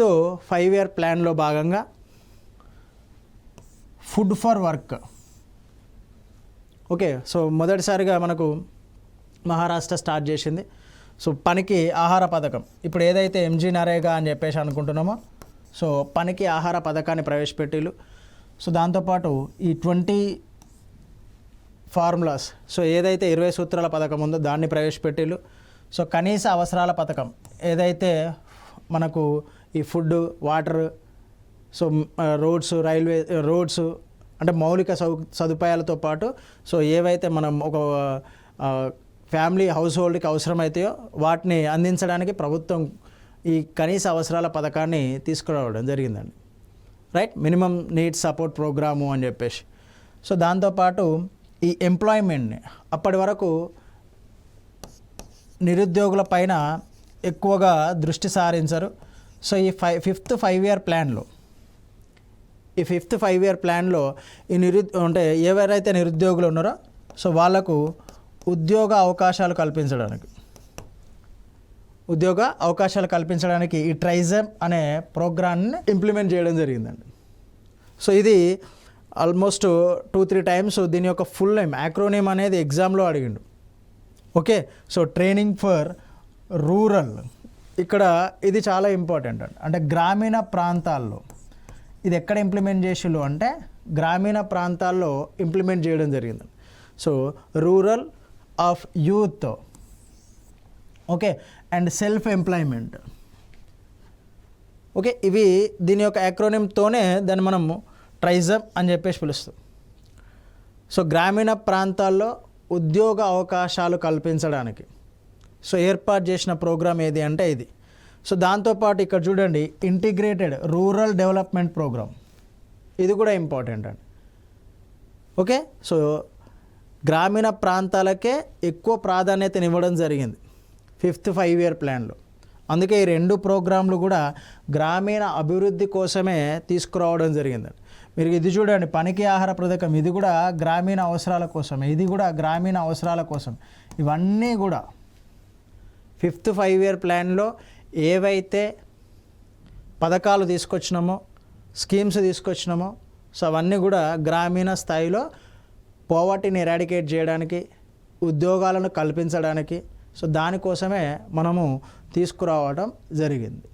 తో 5-year ప్లాన్లో భాగంగా food for work. Okay, so మొదటిసారిగా మనకు మహారాష్ట్ర స్టార్ట్ చేసింది. సో పనికి ఆహార పథకం, ఇప్పుడు ఏదైతే ఎంజీ నరేగా అని చెప్పేసి అనుకుంటున్నామో, సో పనికి ఆహార పథకాన్ని ప్రవేశపెట్టిలు. సో దాంతోపాటు ఈ 20 ఫార్ములాస్, సో ఏదైతే 20 సూత్రాల పథకం ఉందో దాన్ని ప్రవేశపెట్టిలు. సో కనీస అవసరాల పథకం, ఏదైతే మనకు ఈ ఫుడ్, వాటర్, సో రోడ్స్ అంటే మౌలిక సదుపాయాలతో పాటు సో ఏవైతే మనం ఒక ఫ్యామిలీ హౌస్ హోల్డ్కి అవసరమైతాయో వాటిని అందించడానికి ప్రభుత్వం ఈ కనీస అవసరాల పథకాన్ని తీసుకురావడం జరిగిందండి. Right, minimum needs support programme అని చెప్పేసి. సో దాంతోపాటు ఈ ఎంప్లాయ్మెంట్ని అప్పటి వరకు నిరుద్యోగుల పైన ఎక్కువగా దృష్టి సారించరు. సో ఈ ఫిఫ్త్ 5-year ప్లాన్లో ఈ అంటే ఎవరైతే నిరుద్యోగులు ఉన్నారో సో వాళ్లకు ఉద్యోగ అవకాశాలు కల్పించడానికి ఈ ట్రైజమ్ అనే ప్రోగ్రామ్ని ఇంప్లిమెంట్ చేయడం జరిగిందండి. సో ఇది ఆల్మోస్ట్ 2-3 టైమ్స్ దీని యొక్క ఫుల్ నేమ్, యాక్రోనేమ్ అనేది ఎగ్జామ్లో అడిగిండు. Okay, so training for rural, ఇక్కడ ఇది చాలా ఇంపార్టెంట్ అండి. అంటే గ్రామీణ ప్రాంతాల్లో ఇది ఎక్కడ ఇంప్లిమెంట్ చేసిళ్ళు అంటే గ్రామీణ ప్రాంతాల్లో ఇంప్లిమెంట్ చేయడం జరిగింది. So rural of youth, okay, and self employment. Okay, ఇవి దీని యొక్క యాక్రోనిమ్తోనే దాన్ని మనము ట్రైజమ్ అని చెప్పేసి పిలుస్తాం. సో గ్రామీణ ప్రాంతాల్లో ఉద్యోగ అవకాశాలు కల్పించడానికి సో ఏర్పాటు చేసిన ప్రోగ్రామ్ ఏది అంటే ఇది. సో దాంతోపాటు ఇక్కడ చూడండి, ఇంటిగ్రేటెడ్ రూరల్ డెవలప్మెంట్ ప్రోగ్రామ్, ఇది కూడా ఇంపార్టెంట్ అండి. ఓకే, సో గ్రామీణ ప్రాంతాలకే ఎక్కువ ప్రాధాన్యతనివ్వడం జరిగింది 5th 5-year ప్లాన్లో. అందుకే ఈ 2 ప్రోగ్రాంలు కూడా గ్రామీణ అభివృద్ధి కోసమే తీసుకురావడం జరిగిందండి. మీరు ఇది చూడండి, పనికి ఆహార పథకం, ఇది కూడా గ్రామీణ అవసరాల కోసం, ఇవన్నీ కూడా 5th 5-year ప్లాన్లో ఏవైతే పథకాలు తీసుకొచ్చినామో, స్కీమ్స్ తీసుకొచ్చినామో, సో అవన్నీ కూడా గ్రామీణ స్థాయిలో పోవర్టీని ఎరాడికేట్ చేయడానికి, ఉద్యోగాలను కల్పించడానికి, సో దానికోసమే మనము తీసుకురావడం జరిగింది.